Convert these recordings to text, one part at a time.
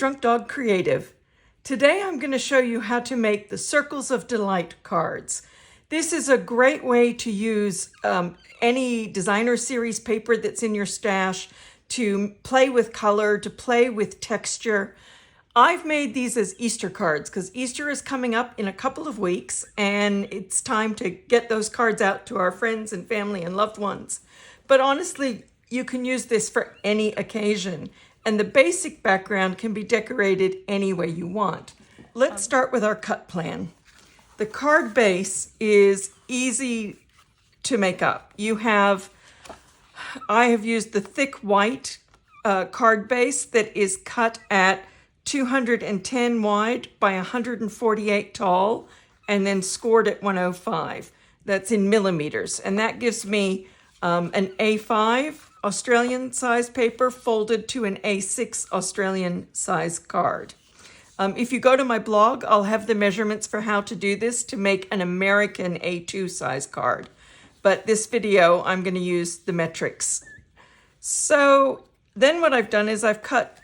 Drunk Dog Creative. Today I'm going to show you how to make the Circles of Delight cards. This is a great way to use any designer series paper that's in your stash to play with color, to play with texture. I've made these as Easter cards because Easter is coming up in a couple of weeks and it's time to get those cards out to our friends and family and loved ones. But honestly, you can use this for any occasion. And the basic background can be decorated any way you want. Let's start with our cut plan. The card base is easy to make up. I have used the thick white card base that is cut at 210 wide by 148 tall and then scored at 105. That's in millimeters. And that gives me an A5 Australian size paper folded to an A6 Australian size card. If you go to my blog, I'll have the measurements for how to do this to make an American A2 size card. But this video, I'm going to use the metrics. So then what I've done is I've cut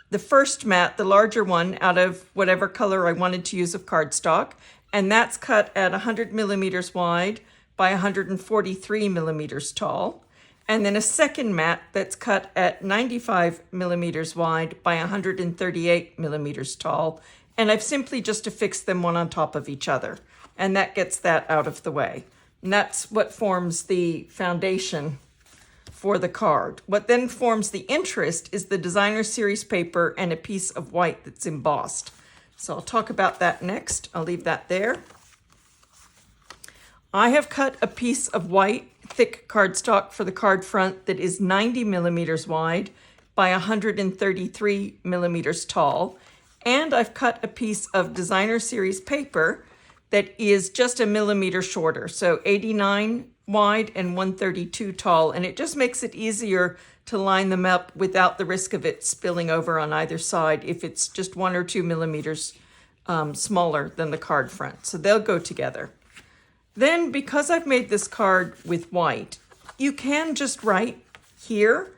the first mat, the larger one, out of whatever color I wanted to use of cardstock. And that's cut at 100 millimeters wide by 143 millimeters tall. And then a second mat that's cut at 95 millimeters wide by 138 millimeters tall. And I've simply just affixed them one on top of each other. And that gets that out of the way. And that's what forms the foundation for the card. What then forms the interest is the designer series paper and a piece of white that's embossed. So I'll talk about that next. I'll leave that there. I have cut a piece of white thick cardstock for the card front that is 90 millimeters wide by 133 millimeters tall. And I've cut a piece of designer series paper that is just a millimeter shorter, so 89 wide and 132 tall. And it just makes it easier to line them up without the risk of it spilling over on either side if it's just 1 or 2 millimeters smaller than the card front. So they'll go together. Then, because I've made this card with white, you can just write here,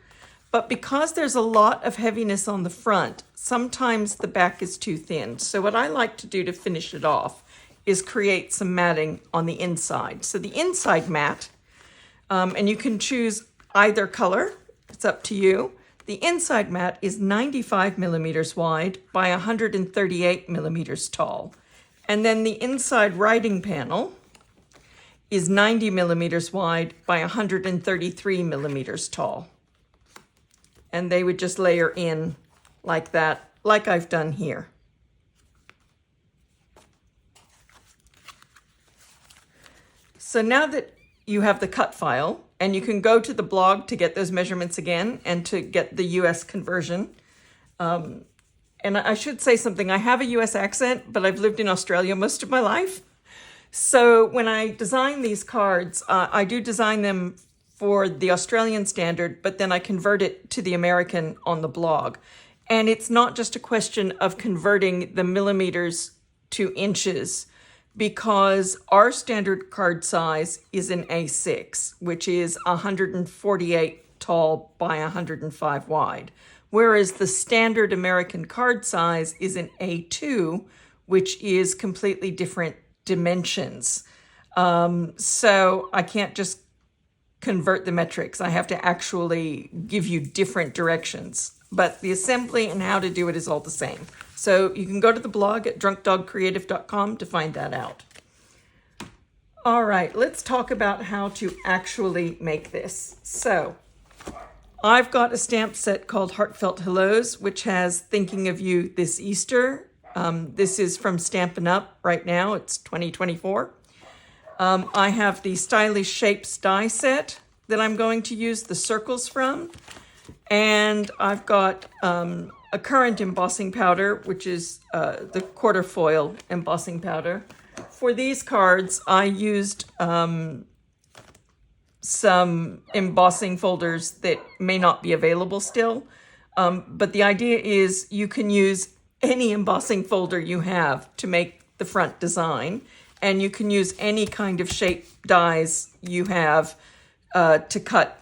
but because there's a lot of heaviness on the front, sometimes the back is too thin. So what I like to do to finish it off is create some matting on the inside. So the inside mat, and you can choose either color, it's up to you. The inside mat is 95 millimeters wide by 138 millimeters tall. And then the inside writing panel is 90 millimeters wide by 133 millimeters tall. And they would just layer in like that, like I've done here. So now that you have the cut file, and you can go to the blog to get those measurements again and to get the US conversion. And I should say something, I have a US accent, but I've lived in Australia most of my life. So when I design these cards, I do design them for the Australian standard, but then I convert it to the American on the blog. And it's not just a question of converting the millimeters to inches, because our standard card size is an A6, which is 148 tall by 105 wide. Whereas the standard American card size is an A2, which is completely different dimensions. So I can't just convert the metrics. I have to actually give you different directions. But the assembly and how to do it is all the same. So you can go to the blog at drunkdogcreative.com to find that out. All right, let's talk about how to actually make this. So I've got a stamp set called Heartfelt Hellos, which has Thinking of You This Easter. This is from Stampin' Up! Right now. It's 2024. I have the Stylish Shapes die set that I'm going to use the circles from. And I've got a current embossing powder, which is the quarter foil embossing powder. For these cards, I used some embossing folders that may not be available still. But the idea is you can use any embossing folder you have to make the front design. And you can use any kind of shape dies you have to cut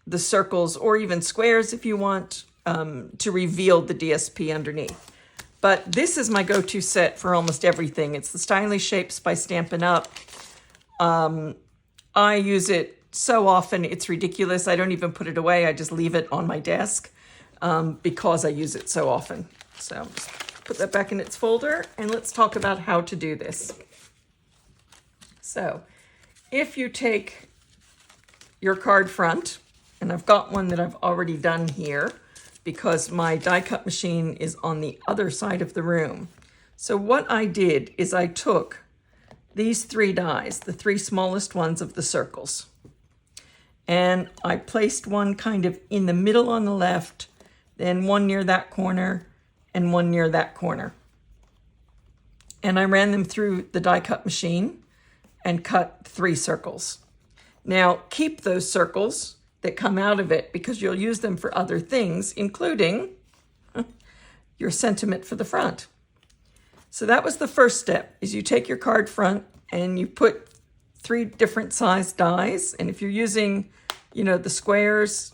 the circles or even squares if you want, to reveal the DSP underneath. But this is my go-to set for almost everything. It's the Stylish Shapes by Stampin' Up. I use it so often, it's ridiculous. I don't even put it away. I just leave it on my desk because I use it so often. So just put that back in its folder, and let's talk about how to do this. So if you take your card front, and I've got one that I've already done here because my die cut machine is on the other side of the room. So what I did is I took these 3 dies, the 3 smallest ones of the circles, and I placed one kind of in the middle on the left, then one near that corner, and one near that corner. And I ran them through the die cut machine and cut 3 circles. Now keep those circles that come out of it because you'll use them for other things, including your sentiment for the front. So that was the first step, is you take your card front and you put 3 different size dies. And if you're using, the squares,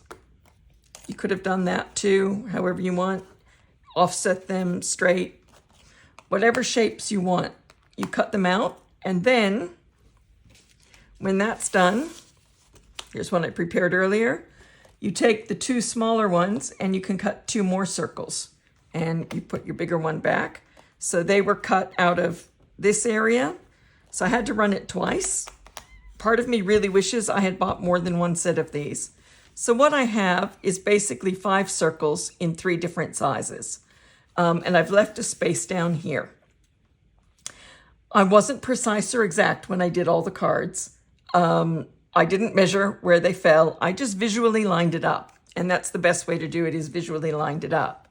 you could have done that too, however you want. Offset them straight, whatever shapes you want. You cut them out, and then when that's done, here's one I prepared earlier. You take the 2 smaller ones and you can cut 2 more circles, and you put your bigger one back. So they were cut out of this area. So I had to run it twice. Part of me really wishes I had bought more than one set of these. So what I have is basically 5 circles in 3 different sizes. And I've left a space down here. I wasn't precise or exact when I did all the cards. I didn't measure where they fell. I just visually lined it up. And that's the best way to do it, is visually lined it up.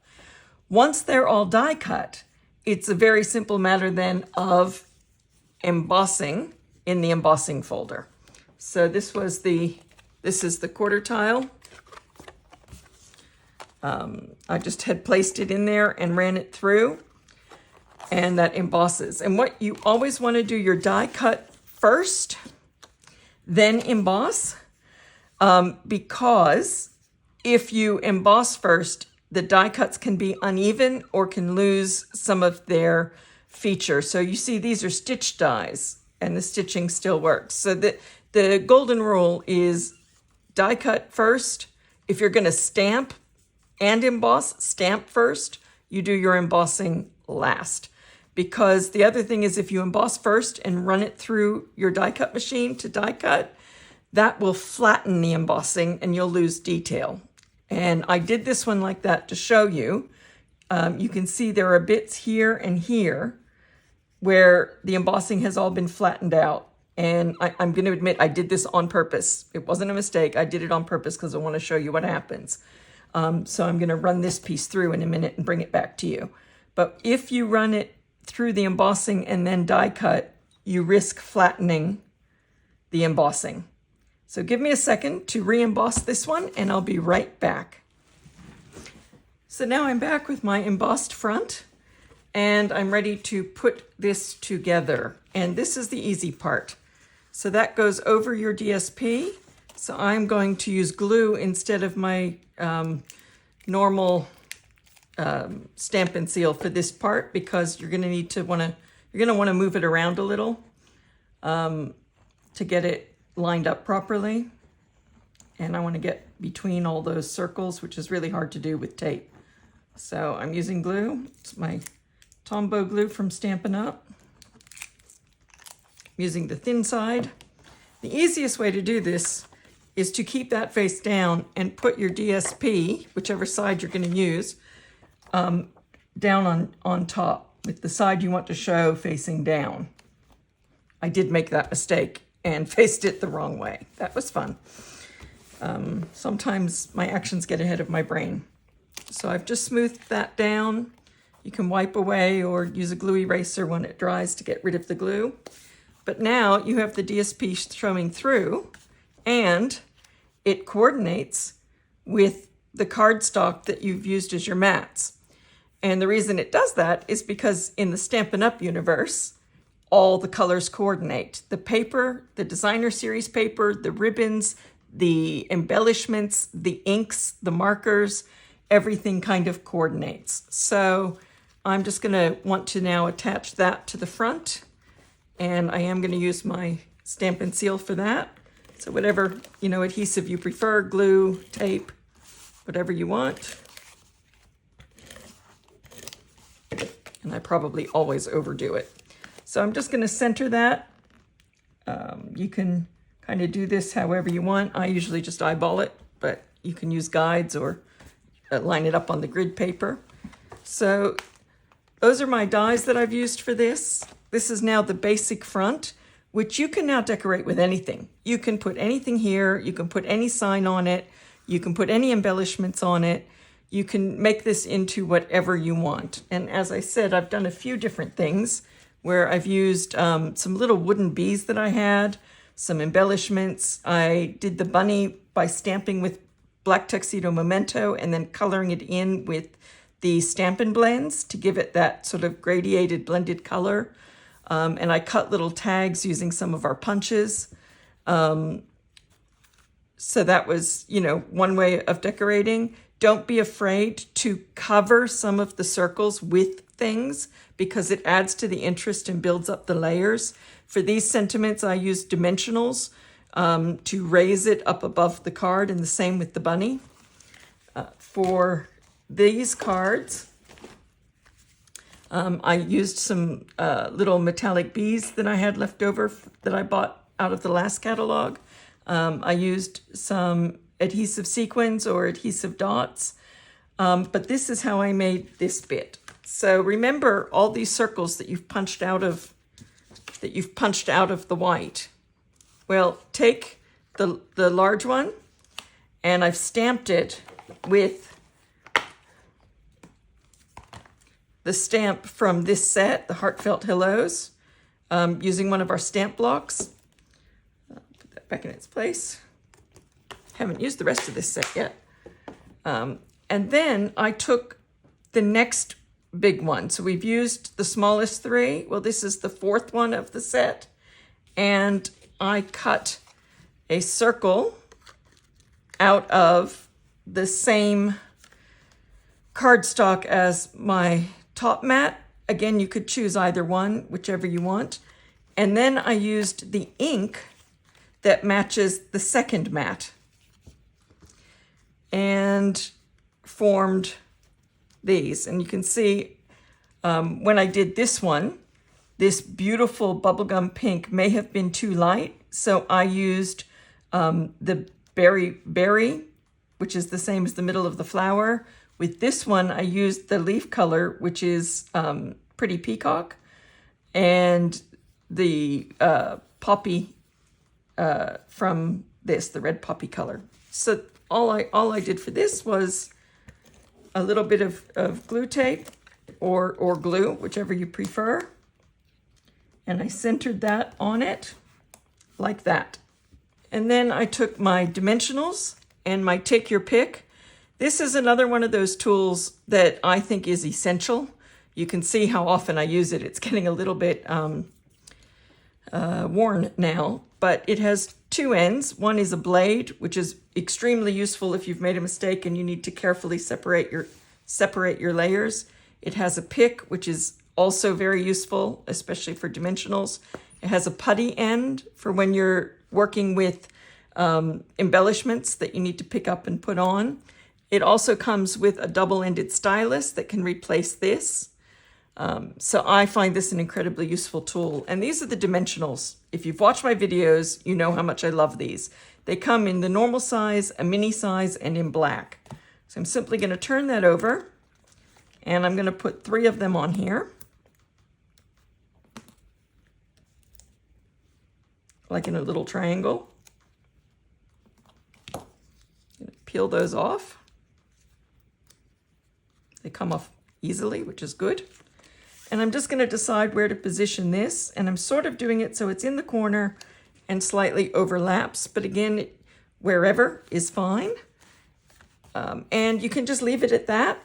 Once they're all die cut, it's a very simple matter then of embossing in the embossing folder. So this is the quarter tile. I just had placed it in there and ran it through, and that embosses. And what you always want to do, your die cut first, then emboss, because if you emboss first, the die cuts can be uneven or can lose some of their feature. So you see these are stitch dies, and the stitching still works. So the golden rule is die cut first. If you're going to stamp and emboss, stamp first. You do your embossing last. Because the other thing is, if you emboss first and run it through your die cut machine to die cut, that will flatten the embossing and you'll lose detail. And I did this one like that to show you. You can see there are bits here and here where the embossing has all been flattened out. And I'm going to admit I did this on purpose. It wasn't a mistake. I did it on purpose because I want to show you what happens. So I'm going to run this piece through in a minute and bring it back to you. But if you run it through the embossing and then die cut, you risk flattening the embossing. So give me a second to re-emboss this one and I'll be right back. So now I'm back with my embossed front and I'm ready to put this together. And this is the easy part. So that goes over your DSP. So I'm going to use glue instead of my normal Stampin' Seal for this part, because you're going to want to move it around a little to get it lined up properly. And I want to get between all those circles, which is really hard to do with tape. So I'm using glue. It's my Tombow glue from Stampin' Up. I'm using the thin side. The easiest way to do this is to keep that face down and put your DSP, whichever side you're going to use, down on top with the side you want to show facing down. I did make that mistake and faced it the wrong way. That was fun. Sometimes my actions get ahead of my brain. So I've just smoothed that down. You can wipe away or use a glue eraser when it dries to get rid of the glue. But now you have the DSP showing through, and it coordinates with the cardstock that you've used as your mats. And the reason it does that is because in the Stampin' Up! Universe, all the colors coordinate. The paper, the designer series paper, the ribbons, the embellishments, the inks, the markers, everything kind of coordinates. So I'm just going to want to now attach that to the front, and I am going to use my Stamp and Seal for that. So whatever, adhesive you prefer, glue, tape, whatever you want. And I probably always overdo it. So I'm just going to center that. You can kind of do this however you want. I usually just eyeball it, but you can use guides or line it up on the grid paper. So those are my dies that I've used for this. This is now the basic front, which you can now decorate with anything. You can put anything here. You can put any sign on it. You can put any embellishments on it. You can make this into whatever you want. And as I said, I've done a few different things where I've used some little wooden bees that I had, some embellishments. I did the bunny by stamping with Black Tuxedo Memento and then coloring it in with the Stampin' Blends to give it that sort of gradiated blended color. And I cut little tags using some of our punches. So that was, one way of decorating. Don't be afraid to cover some of the circles with things because it adds to the interest and builds up the layers. For these sentiments, I used dimensionals to raise it up above the card, and the same with the bunny. For these cards, I used some little metallic bees that I had left over that I bought out of the last catalog. I used some adhesive sequins or adhesive dots, but this is how I made this bit. So remember all these circles that you've punched out of the white. Well, take the large one, and I've stamped it with the stamp from this set, the Heartfelt Hellos, using one of our stamp blocks. Put that back in its place. Haven't used the rest of this set yet. And then I took the next big one. So we've used the smallest three. Well, this is the fourth one of the set. And I cut a circle out of the same cardstock as my top mat. Again, you could choose either one, whichever you want. And then I used the ink that matches the second mat and formed these. And you can see when I did this one, this beautiful bubblegum pink may have been too light. So I used the berry, which is the same as the middle of the flower. With this one, I used the leaf color, which is Pretty Peacock, and the poppy from this, the red poppy color. So all I did for this was a little bit of glue tape or glue, whichever you prefer. And I centered that on it like that. And then I took my dimensionals and my take your pick. This is another one of those tools that I think is essential. You can see how often I use it. It's getting a little bit worn now, but it has two ends. One is a blade, which is extremely useful if you've made a mistake and you need to carefully separate your layers. It has a pick, which is also very useful, especially for dimensionals. It has a putty end for when you're working with embellishments that you need to pick up and put on. It also comes with a double-ended stylus that can replace this. So I find this an incredibly useful tool. And these are the dimensionals. If you've watched my videos, you know how much I love these. They come in the normal size, a mini size, and in black. So I'm simply going to turn that over, and I'm going to put 3 of them on here, like in a little triangle. Peel those off. They come off easily, which is good. And I'm just going to decide where to position this. And I'm sort of doing it so it's in the corner and slightly overlaps. But again, wherever is fine. And you can just leave it at that.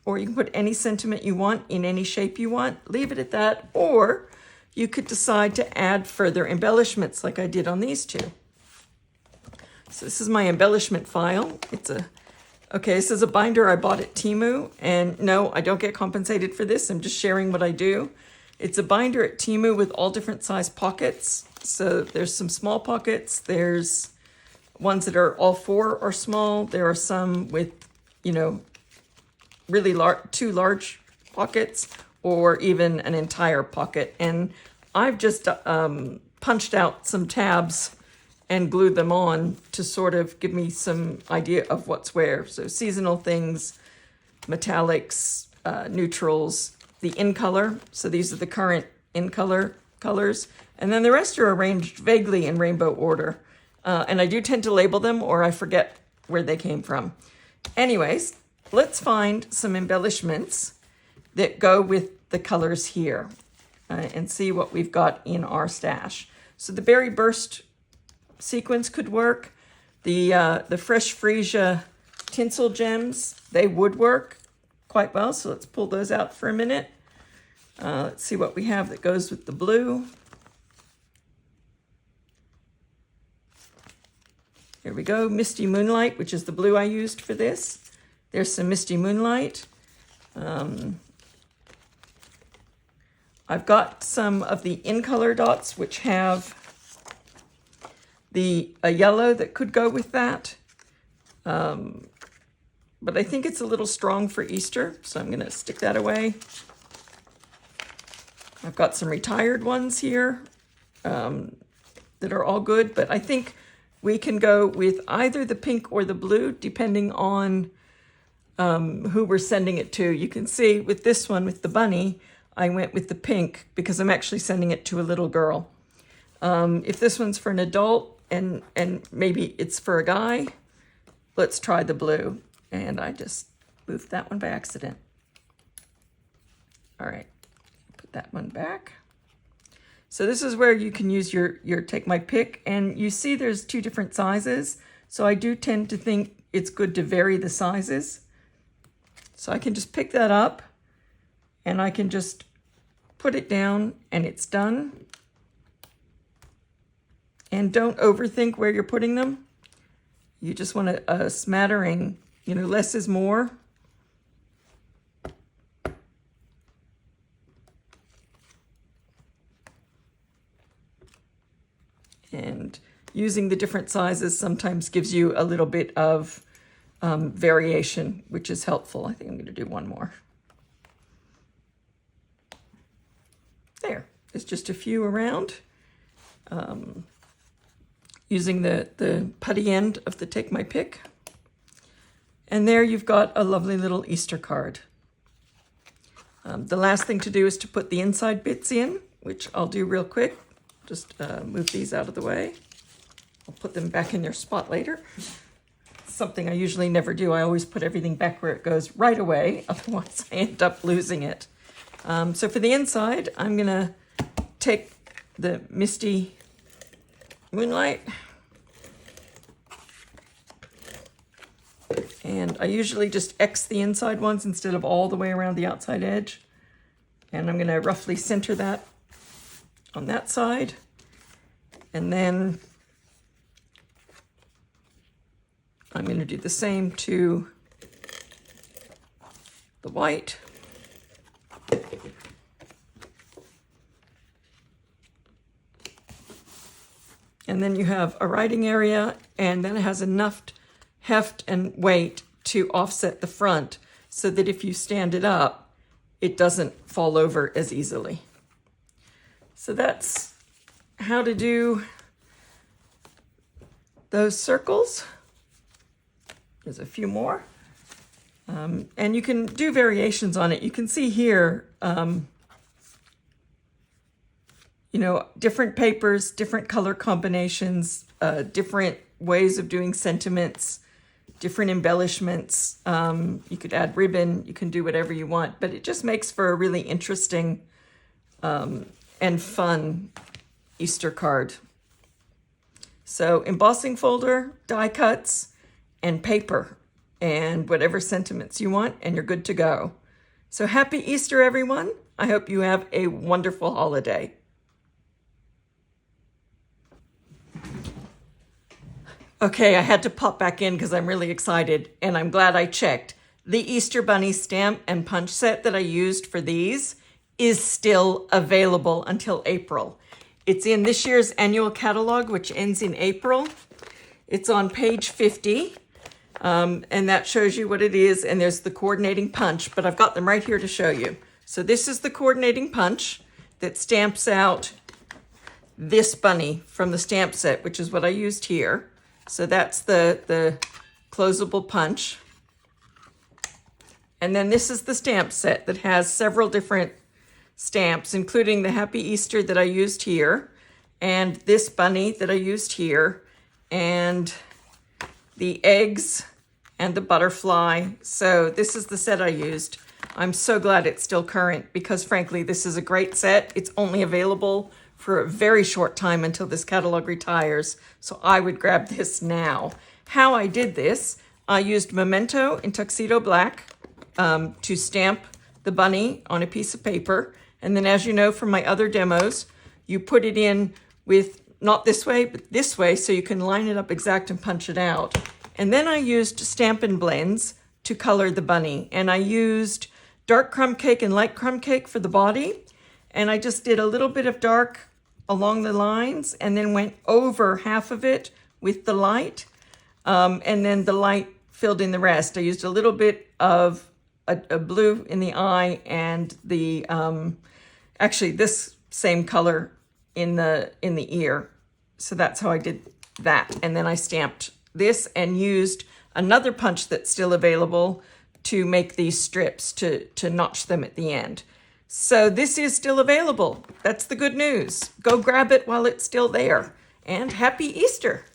Or you can put any sentiment you want in any shape you want. Leave it at that. Or you could decide to add further embellishments like I did on these two. So this is my embellishment file. It's a Okay, this is a binder I bought at Temu, and no, I don't get compensated for this. I'm just sharing what I do. It's a binder at Temu with all different size pockets. So there's some small pockets. There's ones that are all four are small. There are some with, really large, 2 large pockets, or even an entire pocket. And I've just punched out some tabs and glued them on to sort of give me some idea of what's where. So seasonal things, metallics, neutrals, the in color. So these are the current in color colors. And then the rest are arranged vaguely in rainbow order. And I do tend to label them or I forget where they came from. Anyways, let's find some embellishments that go with the colors here and see what we've got in our stash. So the Berry Burst sequence could work. The Fresh Freesia tinsel gems, they would work quite well. So let's pull those out for a minute. Let's see what we have that goes with the blue. Here we go, Misty Moonlight, which is the blue I used for this. There's some Misty Moonlight. I've got some of the in color dots, which have a yellow that could go with that. But I think it's a little strong for Easter, so I'm gonna stick that away. I've got some retired ones here that are all good, but I think we can go with either the pink or the blue, depending on who we're sending it to. You can see with this one, with the bunny, I went with the pink because I'm actually sending it to a little girl. If this one's for an adult and maybe it's for a guy, let's try the blue. And I just moved that one by accident. All right, put that one back. So this is where you can use your take my pick, and you see there's 2 different sizes. So I do tend to think it's good to vary the sizes. So I can just pick that up and I can just put it down and it's done. And don't overthink where you're putting them. You just want a smattering, less is more. And using the different sizes sometimes gives you a little bit of variation, which is helpful. I think I'm going to do one more. There, there's just a few around. Using the putty end of the Take My Pick. And there you've got a lovely little Easter card. The last thing to do is to put the inside bits in, which I'll do real quick. Just move these out of the way. I'll put them back in their spot later. Something I usually never do. I always put everything back where it goes right away. Otherwise I end up losing it. So for the inside, I'm gonna take the Misty Moonlight. And I usually just X the inside ones instead of all the way around the outside edge. And I'm gonna roughly center that on that side. And then I'm gonna do the same to the white. And then you have a writing area, and then it has enough heft and weight to offset the front so that if you stand it up, it doesn't fall over as easily. So that's how to do those circles. There's a few more. And you can do variations on it. You can see here, different papers, different color combinations, different ways of doing sentiments, different embellishments. You could add ribbon, you can do whatever you want, but it just makes for a really interesting and fun Easter card. So embossing folder, die cuts, and paper, and whatever sentiments you want, and you're good to go. So happy Easter, everyone. I hope you have a wonderful holiday. Okay, I had to pop back in because I'm really excited, and I'm glad I checked. The Easter Bunny stamp and punch set that I used for these is still available until April. It's in this year's annual catalog, which ends in April. It's on page 50, and that shows you what it is, and there's the coordinating punch, but I've got them right here to show you. So this is the coordinating punch that stamps out this bunny from the stamp set, which is what I used here. So that's the closable punch. And then this is the stamp set that has several different stamps, including the Happy Easter that I used here, and this bunny that I used here, and the eggs and the butterfly. So this is the set I used. I'm so glad it's still current because frankly, this is a great set. It's only available for a very short time until this catalog retires. So I would grab this now. How I did this, I used Memento in Tuxedo Black to stamp the bunny on a piece of paper. And then as you know from my other demos, you put it in with not this way, but this way, so you can line it up exact and punch it out. And then I used Stampin' Blends to color the bunny. And I used dark crumb cake and light crumb cake for the body. And I just did a little bit of dark along the lines and then went over half of it with the light. And then the light filled in the rest. I used a little bit of a blue in the eye and the, actually this same color in the ear. So that's how I did that. And then I stamped this and used another punch that's still available to make these strips, to notch them at the end. So this is still available. That's the good news. Go grab it while it's still there. And happy Easter.